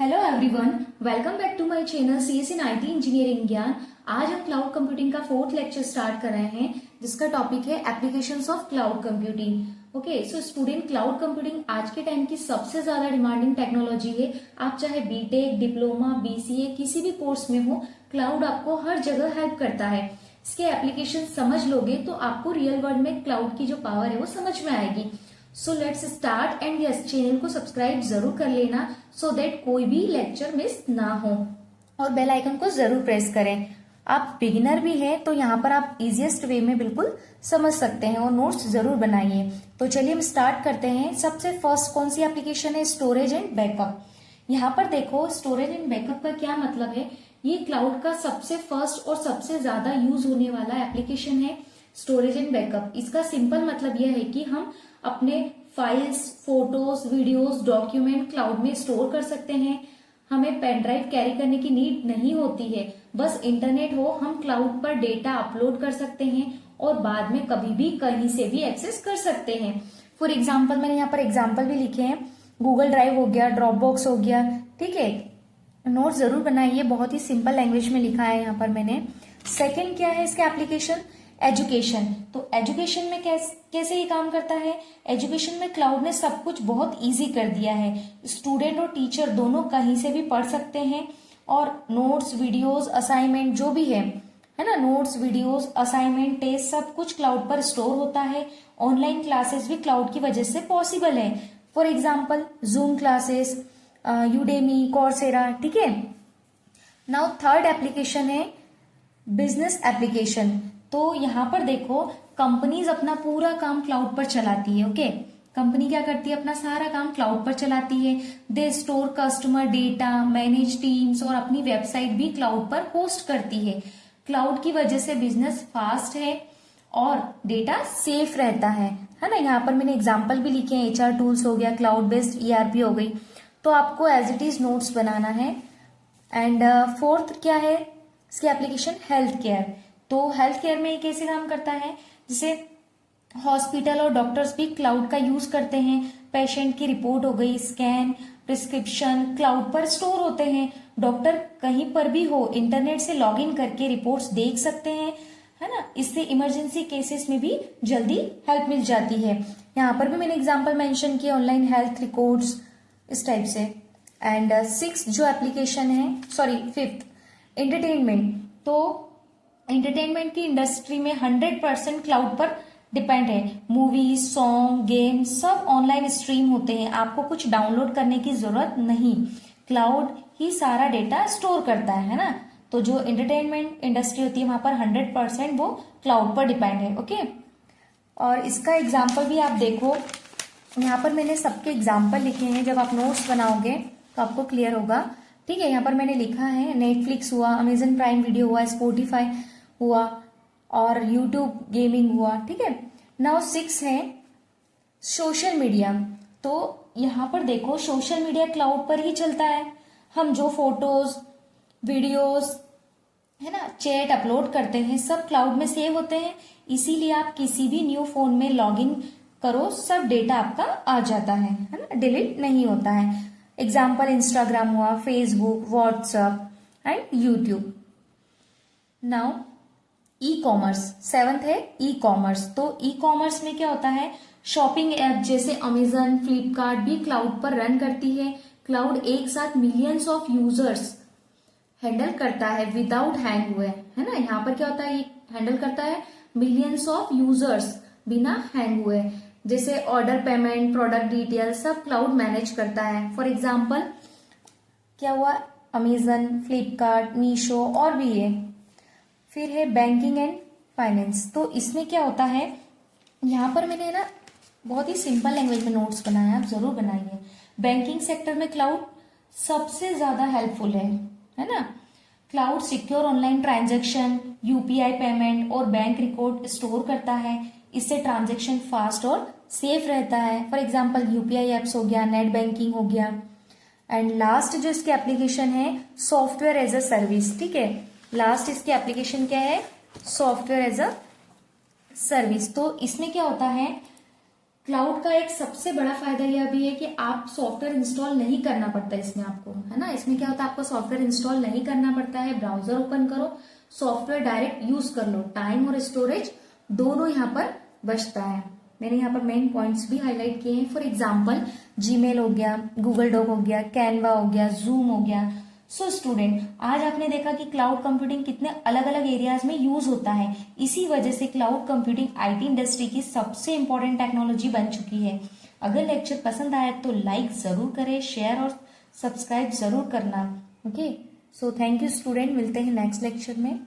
Hello everyone, welcome back to my channel CS in IT engineering Gyan. आज हम cloud computing का fourth lecture start कर रहे हैं, जिसका टॉपिक है applications of cloud computing. Okay, so student, cloud computing आज के टाइम की सबसे ज्यादा डिमांडिंग टेक्नोलॉजी है। आप चाहे बीटेक, डिप्लोमा, बीसीए किसी भी कोर्स में हो, क्लाउड आपको हर जगह हेल्प करता है। इसके एप्लीकेशन समझ लोगे तो आपको रियल वर्ल्ड में क्लाउड की जो पावर है वो समझ में आएगी। So let's start and yes, channel को सब्सक्राइब जरूर कर लेना सो दैट कोई भी लेक्चर मिस ना हो, और बेल आइकन को जरूर प्रेस करें। आप बिगिनर भी हैं तो यहाँ पर आप इजीएस्ट वे में बिल्कुल समझ सकते हैं और नोट्स जरूर बनाइए। तो चलिए हम स्टार्ट करते हैं। सबसे फर्स्ट कौन सी एप्लीकेशन है? Storage and backup. यहाँ पर देखो, स्टोरेज एंड बैकअप का क्या मतलब है। ये क्लाउड का सबसे फर्स्ट और सबसे ज्यादा यूज होने वाला एप्लीकेशन है स्टोरेज एंड बैकअप। इसका सिंपल मतलब यह है कि हम अपने files, photos, videos, document cloud में स्टोर कर सकते हैं। हमें पेन ड्राइव कैरी करने की नीड नहीं होती है। बस इंटरनेट हो, हम क्लाउड पर डेटा अपलोड कर सकते हैं और बाद में कभी भी कहीं से भी एक्सेस कर सकते हैं। फॉर एग्जाम्पल, मैंने यहाँ पर एग्जाम्पल भी लिखे हैं। गूगल ड्राइव हो गया, ड्रॉप बॉक्स हो गया। ठीक है, नोट जरूर बनाइए, बहुत ही सिंपल लैंग्वेज में लिखा है यहाँ पर मैंने। सेकेंड क्या है इसका एप्लीकेशन? एजुकेशन। तो एजुकेशन में कैसे ये काम करता है? एजुकेशन में क्लाउड ने सब कुछ बहुत इजी कर दिया है। स्टूडेंट और टीचर दोनों कहीं से भी पढ़ सकते हैं और नोट्स, वीडियोस, असाइनमेंट जो भी है ना, नोट्स, वीडियोस, असाइनमेंट, टेस्ट सब कुछ क्लाउड पर स्टोर होता है। ऑनलाइन क्लासेस भी क्लाउड की वजह से पॉसिबल है। For example, Zoom classes, Udemy, Coursera. ठीक है, नाउ थर्ड एप्लीकेशन है बिजनेस एप्लीकेशन। तो यहाँ पर देखो, कंपनीज अपना पूरा काम क्लाउड पर चलाती है। ओके, कंपनी क्या करती है? अपना सारा काम क्लाउड पर चलाती है। They store customer data, manage teams और अपनी वेबसाइट भी क्लाउड पर होस्ट करती है। क्लाउड की वजह से बिजनेस फास्ट है और डेटा सेफ रहता है ना। यहाँ पर मैंने एग्जाम्पल भी लिखे हैं। HR टूल्स हो गया, क्लाउड बेस्ड ERP हो गई। तो आपको एज इट इज नोट्स बनाना है। एंड फोर्थ क्या है इसकी एप्लीकेशन? Health care. तो हेल्थ केयर में कैसे काम करता है? जैसे हॉस्पिटल और डॉक्टर्स भी क्लाउड का यूज करते हैं। पेशेंट की रिपोर्ट हो गई, स्कैन, प्रिस्क्रिप्शन क्लाउड पर स्टोर होते हैं। डॉक्टर कहीं पर भी हो, इंटरनेट से लॉगिन करके रिपोर्ट्स देख सकते हैं, है ना। इससे इमरजेंसी केसेस में भी जल्दी हेल्प मिल जाती है। यहाँ पर भी मैंने एग्जाम्पल मेंशन किया, ऑनलाइन हेल्थ रिकॉर्ड्स, इस टाइप से। एंड सिक्स जो एप्लीकेशन है, सॉरी फिफ्थ, एंटरटेनमेंट। तो एंटरटेनमेंट की इंडस्ट्री में 100% क्लाउड पर डिपेंड है। मूवीज, सॉन्ग, गेम सब ऑनलाइन स्ट्रीम होते हैं। आपको कुछ डाउनलोड करने की जरूरत नहीं, क्लाउड ही सारा डेटा स्टोर करता है ना। तो जो एंटरटेनमेंट इंडस्ट्री होती है वहां पर 100% वो क्लाउड पर डिपेंड है। ओके, और इसका एग्जाम्पल भी आप देखो, यहाँ पर मैंने सबके एग्जाम्पल लिखे हैं। जब आप नोट्स बनाओगे तो आपको क्लियर होगा। ठीक है, यहाँ पर मैंने लिखा है नेटफ्लिक्स हुआ, अमेजन प्राइम वीडियो हुआ, स्पॉटिफाई हुआ और यूट्यूब गेमिंग हुआ। ठीक है, नाउ 6 है सोशल मीडिया। तो यहाँ पर देखो, सोशल मीडिया क्लाउड पर ही चलता है। हम जो फोटोज, वीडियोस, है ना, चैट अपलोड करते हैं सब क्लाउड में सेव होते हैं। इसीलिए आप किसी भी न्यू फोन में लॉगिन करो, सब डेटा आपका आ जाता है ना, डिलीट नहीं होता है। एग्जाम्पल इंस्टाग्राम हुआ, Facebook, WhatsApp and YouTube. Now e commerce, seventh है ई कॉमर्स। तो ई कॉमर्स में क्या होता है? शॉपिंग ऐप जैसे अमेजन, फ्लिपकार्ट भी क्लाउड पर रन करती है। क्लाउड एक साथ मिलियंस ऑफ यूजर्स हैंडल करता है विदाउट हैंग हुए, है ना। यहाँ पर क्या होता है? ये हैंडल करता है मिलियंस ऑफ यूजर्स बिना हैंग हुए। जैसे ऑर्डर, पेमेंट, प्रोडक्ट डिटेल सब क्लाउड मैनेज करता है। फॉर एग्जाम्पल क्या हुआ? अमेजन, फ्लिपकार्ट, मीशो और भी है। फिर है बैंकिंग एंड फाइनेंस। तो इसमें क्या होता है? यहाँ पर मैंने ना बहुत ही सिंपल लैंग्वेज में नोट्स बनाया, आप जरूर बनाइए। बैंकिंग सेक्टर में क्लाउड सबसे ज्यादा हेल्पफुल है ना। Cloud secure online transaction, UPI payment और बैंक रिकॉर्ड स्टोर करता है। इससे ट्रांजैक्शन फास्ट और सेफ रहता है। फॉर एग्जाम्पल UPI एप्स हो गया, नेट बैंकिंग हो गया। एंड लास्ट जो इसकी एप्लीकेशन है, सॉफ्टवेयर एज अ सर्विस। ठीक है, लास्ट इसकी एप्लीकेशन क्या है? Software as a service. तो इसमें क्या होता है? क्लाउड का एक सबसे बड़ा फायदा यह भी है कि आप सॉफ्टवेयर इंस्टॉल नहीं करना पड़ता इसमें आपको, है ना। इसमें क्या होता है, आपको सॉफ्टवेयर इंस्टॉल नहीं करना पड़ता है, ब्राउजर ओपन करो, सॉफ्टवेयर डायरेक्ट यूज कर लो, टाइम और स्टोरेज दोनों यहाँ पर बचता है। मैंने यहाँ पर मेन पॉइंट्स भी हाईलाइट किए हैं। फॉर एग्जाम्पल जीमेल हो गया, गूगल डॉक हो गया, कैनवा हो गया, जूम हो गया। सो स्टूडेंट, आज आपने देखा कि क्लाउड कंप्यूटिंग कितने अलग अलग एरियाज में यूज होता है। इसी वजह से क्लाउड कंप्यूटिंग आईटी इंडस्ट्री की सबसे इंपॉर्टेंट टेक्नोलॉजी बन चुकी है। अगर लेक्चर पसंद आया तो लाइक जरूर करें, शेयर और सब्सक्राइब जरूर करना। Okay, so thank you student, मिलते हैं नेक्स्ट लेक्चर में।